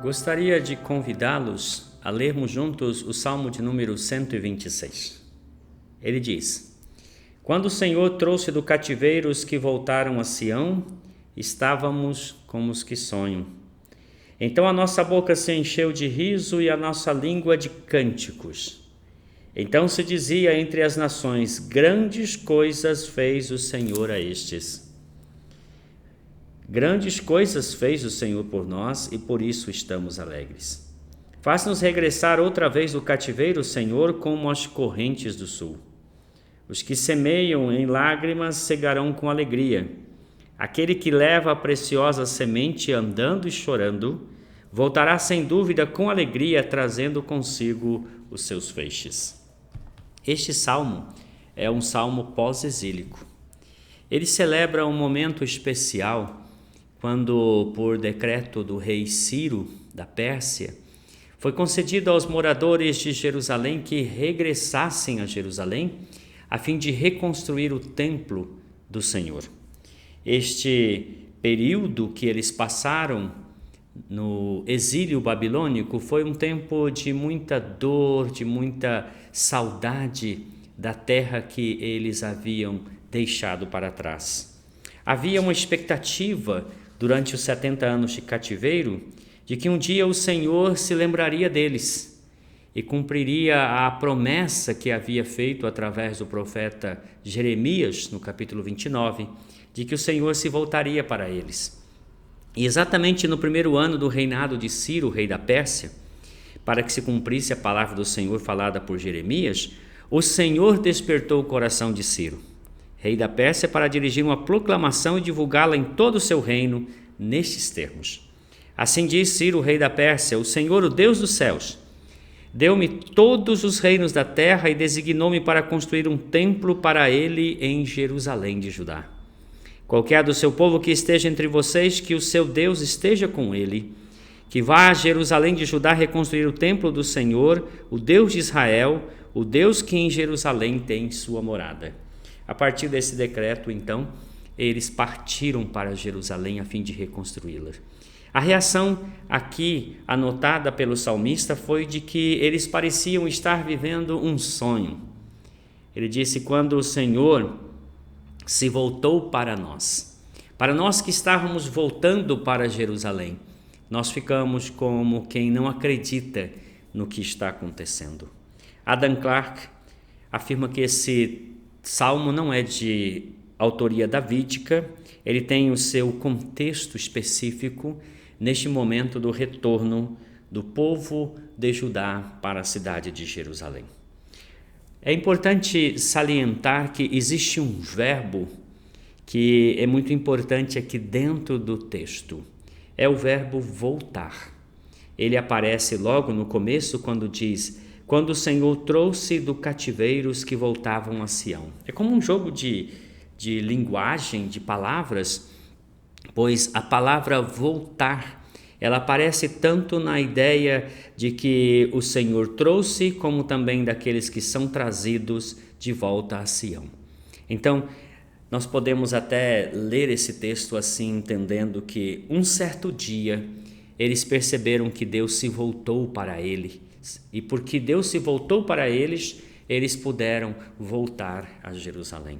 Gostaria de convidá-los a lermos juntos o Salmo de número 126. Ele diz: Quando o Senhor trouxe do cativeiro os que voltaram a Sião, estávamos como os que sonham. Então a nossa boca se encheu de riso e a nossa língua de cânticos. Então se dizia entre as nações: grandes coisas fez o Senhor a estes. Grandes coisas fez o Senhor por nós e por isso estamos alegres. Faz-nos regressar outra vez do cativeiro, Senhor, como as correntes do sul. Os que semeiam em lágrimas cegarão com alegria. Aquele que leva a preciosa semente andando e chorando, voltará sem dúvida com alegria, trazendo consigo os seus feixes. Este salmo é um salmo pós-exílico. Ele celebra um momento especial quando, por decreto do rei Ciro, da Pérsia, foi concedido aos moradores de Jerusalém que regressassem a Jerusalém a fim de reconstruir o templo do Senhor. Este período que eles passaram no exílio babilônico foi um tempo de muita dor, de muita saudade da terra que eles haviam deixado para trás. Havia uma expectativa durante os 70 anos de cativeiro de que um dia o Senhor se lembraria deles e cumpriria a promessa que havia feito através do profeta Jeremias, no capítulo 29, de que o Senhor se voltaria para eles. E exatamente no primeiro ano do reinado de Ciro, rei da Pérsia, para que se cumprisse a palavra do Senhor falada por Jeremias, o Senhor despertou o coração de Ciro, rei da Pérsia, para dirigir uma proclamação e divulgá-la em todo o seu reino, nestes termos. Assim diz Ciro, rei da Pérsia: o Senhor, o Deus dos céus, deu-me todos os reinos da terra e designou-me para construir um templo para ele em Jerusalém de Judá. Qualquer do seu povo que esteja entre vocês, que o seu Deus esteja com ele, que vá a Jerusalém de Judá reconstruir o templo do Senhor, o Deus de Israel, o Deus que em Jerusalém tem sua morada. A partir desse decreto, então, eles partiram para Jerusalém a fim de reconstruí-la. A reação aqui anotada pelo salmista foi de que eles pareciam estar vivendo um sonho. Ele disse: quando o Senhor se voltou para nós que estávamos voltando para Jerusalém, nós ficamos como quem não acredita no que está acontecendo. Adam Clarke afirma que esse salmo não é de autoria davídica, ele tem o seu contexto específico neste momento do retorno do povo de Judá para a cidade de Jerusalém. É importante salientar que existe um verbo que é muito importante aqui dentro do texto. É o verbo voltar. Ele aparece logo no começo quando diz: quando o Senhor trouxe do cativeiro os que voltavam a Sião. É como um jogo de linguagem, de palavras, pois a palavra voltar, ela aparece tanto na ideia de que o Senhor trouxe, como também daqueles que são trazidos de volta a Sião. Então, nós podemos até ler esse texto assim, entendendo que um certo dia eles perceberam que Deus se voltou para eles, e porque Deus se voltou para eles, eles puderam voltar a Jerusalém.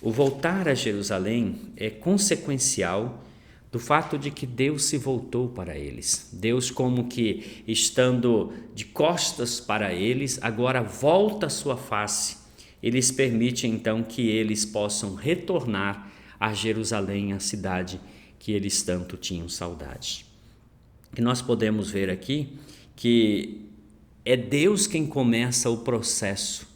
O voltar a Jerusalém é consequencial do fato de que Deus se voltou para eles. Deus, como que estando de costas para eles, agora volta a sua face e lhes permite então que eles possam retornar a Jerusalém, a cidade que eles tanto tinham saudade. E nós podemos ver aqui que é Deus quem começa o processo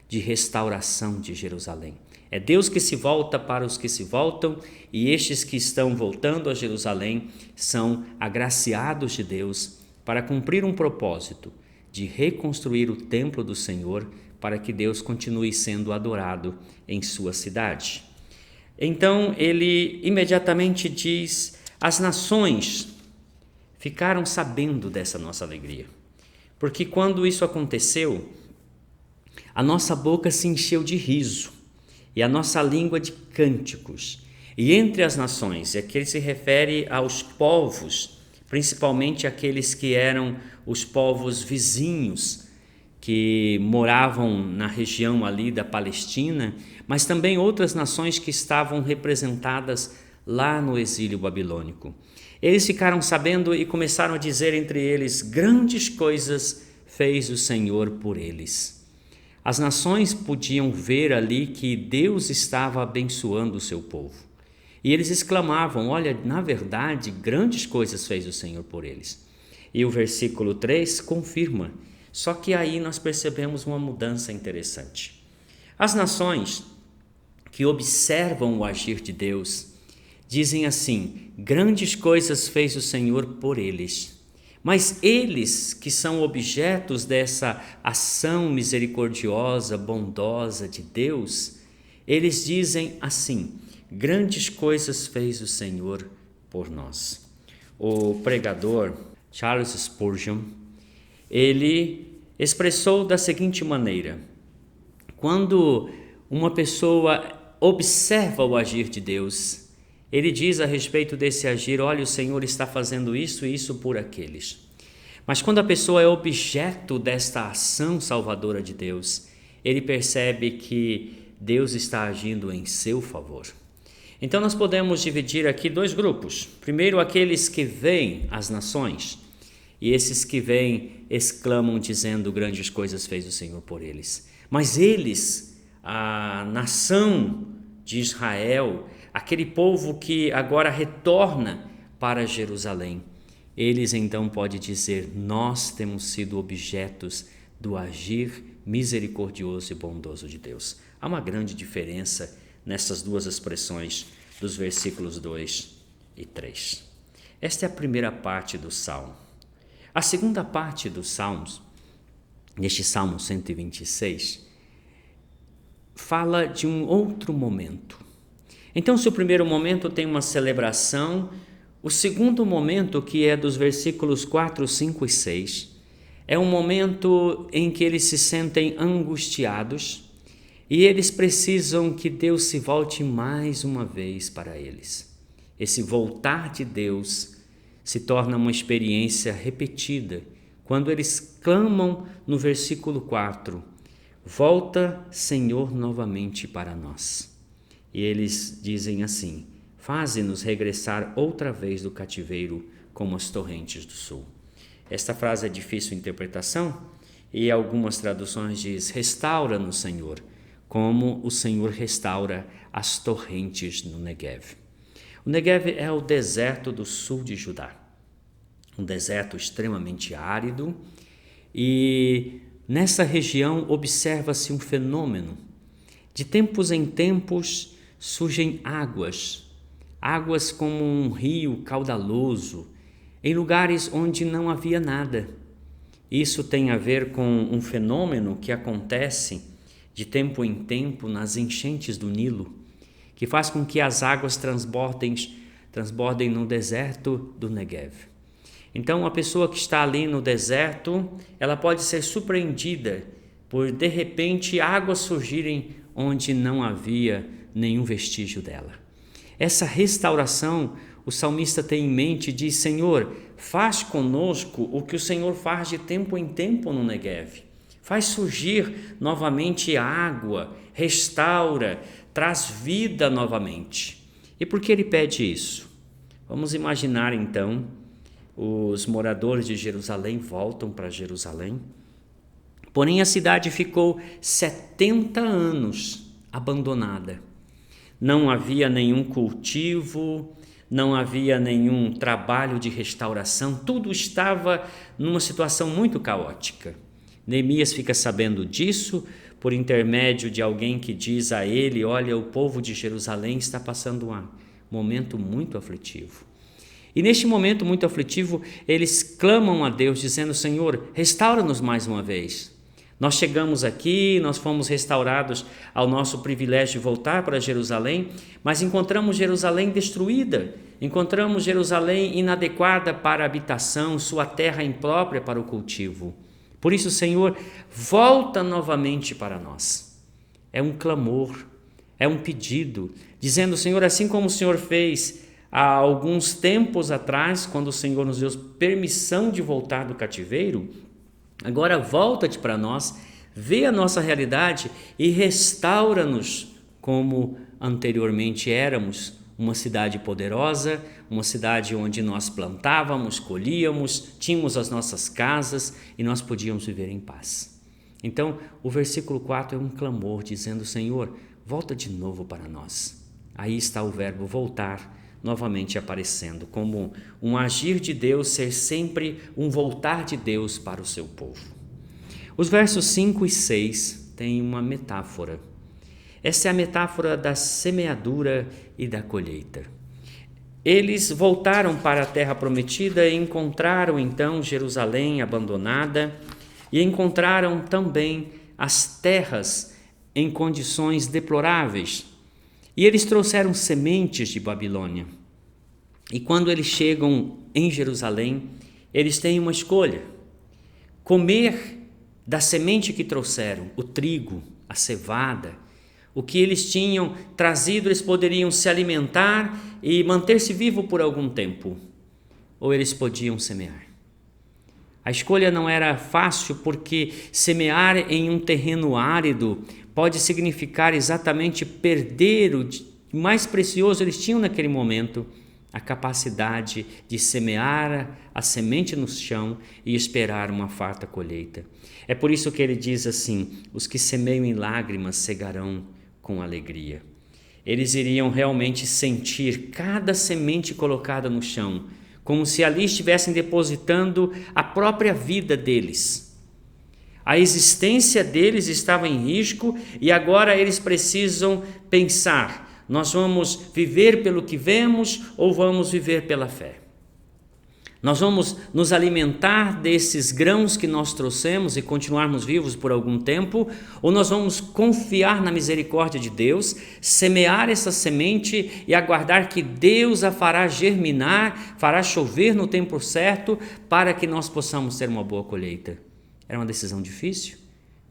de restauração de Jerusalém. É Deus que se volta para os que se voltam, e estes que estão voltando a Jerusalém são agraciados de Deus para cumprir um propósito de reconstruir o templo do Senhor, para que Deus continue sendo adorado em sua cidade. Então ele imediatamente diz: as nações ficaram sabendo dessa nossa alegria. Porque quando isso aconteceu, a nossa boca se encheu de riso e a nossa língua de cânticos. E entre as nações, aqui ele se refere aos povos principalmente aqueles que eram os povos vizinhos, que moravam na região ali da Palestina, mas também outras nações que estavam representadas lá no exílio babilônico. Eles ficaram sabendo e começaram a dizer entre eles: grandes coisas fez o Senhor por eles. As nações podiam ver ali que Deus estava abençoando o seu povo. E eles exclamavam: olha, na verdade, grandes coisas fez o Senhor por eles. E o versículo 3 confirma. Só que aí nós percebemos uma mudança interessante. As nações que observam o agir de Deus dizem assim: grandes coisas fez o Senhor por eles. Mas eles, que são objetos dessa ação misericordiosa, bondosa de Deus, eles dizem assim: grandes coisas fez o Senhor por nós. O pregador Charles Spurgeon, ele expressou da seguinte maneira: quando uma pessoa observa o agir de Deus, ele diz a respeito desse agir: olha, o Senhor está fazendo isso e isso por aqueles. Mas quando a pessoa é objeto desta ação salvadora de Deus, ele percebe que Deus está agindo em seu favor. Então nós podemos dividir aqui dois grupos. Primeiro, aqueles que veem as nações, e esses que veem exclamam dizendo: grandes coisas fez o Senhor por eles. Mas eles, a nação de Israel, aquele povo que agora retorna para Jerusalém, eles então podem dizer: nós temos sido objetos do agir misericordioso e bondoso de Deus. Há uma grande diferença nessas duas expressões dos versículos 2 e 3. Esta é a primeira parte do Salmo. A segunda parte dos Salmos, neste Salmo 126, fala de um outro momento. Então, se o primeiro momento tem uma celebração, o segundo momento, que é dos versículos 4, 5 e 6, é um momento em que eles se sentem angustiados e eles precisam que Deus se volte mais uma vez para eles. Esse voltar de Deus se torna uma experiência repetida quando eles clamam no versículo 4: volta, Senhor, novamente para nós. E eles dizem assim: faze-nos regressar outra vez do cativeiro como as torrentes do sul. Esta frase é difícil de interpretação e algumas traduções diz: restaura-nos, Senhor, como o Senhor restaura as torrentes no Negev. O Negev é o deserto do sul de Judá, um deserto extremamente árido, e nessa região observa-se um fenômeno. De tempos em tempos surgem águas como um rio caudaloso, em lugares onde não havia nada. Isso tem a ver com um fenômeno que acontece de tempo em tempo nas enchentes do Nilo, que faz com que as águas transbordem no deserto do Negev. Então, a pessoa que está ali no deserto, ela pode ser surpreendida por, de repente, águas surgirem onde não havia nenhum vestígio dela. Essa restauração, o salmista tem em mente e diz: Senhor, faz conosco o que o Senhor faz de tempo em tempo no Negev. Faz surgir novamente a água, restaura, traz vida novamente. E por que ele pede isso? Vamos imaginar então, os moradores de Jerusalém voltam para Jerusalém, porém a cidade ficou 70 anos abandonada. Não havia nenhum cultivo, não havia nenhum trabalho de restauração, tudo estava numa situação muito caótica. Neemias fica sabendo disso por intermédio de alguém que diz a ele: olha, o povo de Jerusalém está passando um momento muito aflitivo. E neste momento muito aflitivo, eles clamam a Deus dizendo: Senhor, restaura-nos mais uma vez. Nós chegamos aqui, nós fomos restaurados ao nosso privilégio de voltar para Jerusalém, mas encontramos Jerusalém destruída, encontramos Jerusalém inadequada para a habitação, sua terra imprópria para o cultivo. Por isso, Senhor, volta novamente para nós. É um clamor, é um pedido, dizendo: Senhor, assim como o Senhor fez há alguns tempos atrás, quando o Senhor nos deu permissão de voltar do cativeiro, agora volta-te para nós, vê a nossa realidade e restaura-nos como anteriormente éramos, uma cidade poderosa, uma cidade onde nós plantávamos, colhíamos, tínhamos as nossas casas e nós podíamos viver em paz. Então, o versículo 4 é um clamor dizendo: Senhor, volta de novo para nós. Aí está o verbo voltar novamente aparecendo, como um agir de Deus ser sempre um voltar de Deus para o seu povo. Os versos 5 e 6 têm uma metáfora. Essa é a metáfora da semeadura e da colheita. Eles voltaram para a terra prometida e encontraram então Jerusalém abandonada e encontraram também as terras em condições deploráveis. E eles trouxeram sementes de Babilônia. E quando eles chegam em Jerusalém, eles têm uma escolha: comer da semente que trouxeram, o trigo, a cevada, o que eles tinham trazido, eles poderiam se alimentar e manter-se vivo por algum tempo, ou eles podiam semear. A escolha não era fácil, porque semear em um terreno árido pode significar exatamente perder o mais precioso. Eles tinham naquele momento a capacidade de semear a semente no chão e esperar uma farta colheita. É por isso que ele diz assim: os que semeiam em lágrimas cegarão com alegria. Eles iriam realmente sentir cada semente colocada no chão, como se ali estivessem depositando a própria vida deles. A existência deles estava em risco e agora eles precisam pensar: nós vamos viver pelo que vemos ou vamos viver pela fé? Nós vamos nos alimentar desses grãos que nós trouxemos e continuarmos vivos por algum tempo, ou nós vamos confiar na misericórdia de Deus, semear essa semente e aguardar que Deus a fará germinar, fará chover no tempo certo para que nós possamos ter uma boa colheita? Era uma decisão difícil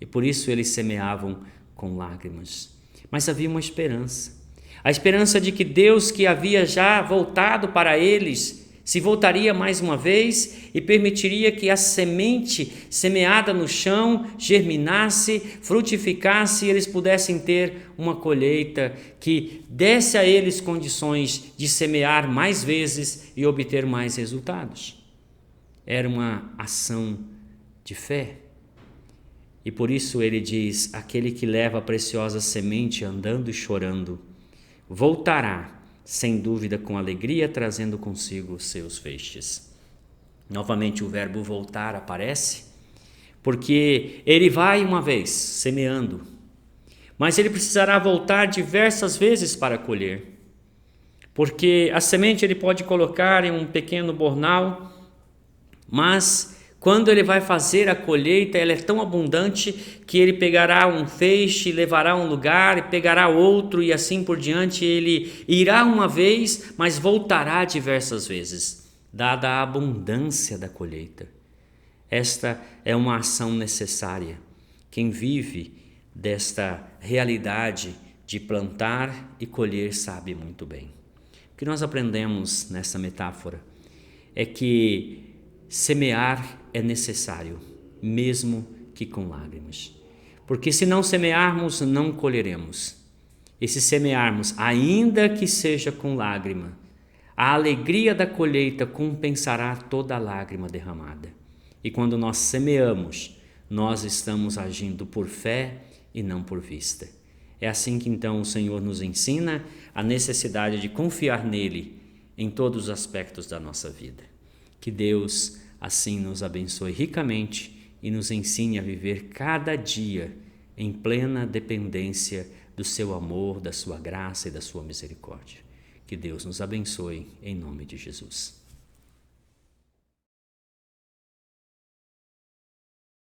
e por isso eles semeavam com lágrimas. Mas havia uma esperança, a esperança de que Deus, que havia já voltado para eles, se voltaria mais uma vez e permitiria que a semente semeada no chão germinasse, frutificasse e eles pudessem ter uma colheita que desse a eles condições de semear mais vezes e obter mais resultados. Era uma ação de fé. E por isso ele diz: aquele que leva a preciosa semente andando e chorando, voltará sem dúvida com alegria, trazendo consigo os seus feixes. Novamente o verbo voltar aparece, porque ele vai uma vez semeando, mas ele precisará voltar diversas vezes para colher, porque a semente ele pode colocar em um pequeno bornal, mas quando ele vai fazer a colheita, ela é tão abundante que ele pegará um feixe, levará a um lugar, e pegará outro e assim por diante. Ele irá uma vez, mas voltará diversas vezes, dada a abundância da colheita. Esta é uma ação necessária. Quem vive desta realidade de plantar e colher sabe muito bem. O que nós aprendemos nessa metáfora é que semear é necessário, mesmo que com lágrimas. Porque se não semearmos, não colheremos. E se semearmos, ainda que seja com lágrima, a alegria da colheita compensará toda a lágrima derramada. E quando nós semeamos, nós estamos agindo por fé e não por vista. É assim que então o Senhor nos ensina a necessidade de confiar nele em todos os aspectos da nossa vida. Que Deus assim nos abençoe ricamente e nos ensine a viver cada dia em plena dependência do seu amor, da sua graça e da sua misericórdia. Que Deus nos abençoe em nome de Jesus.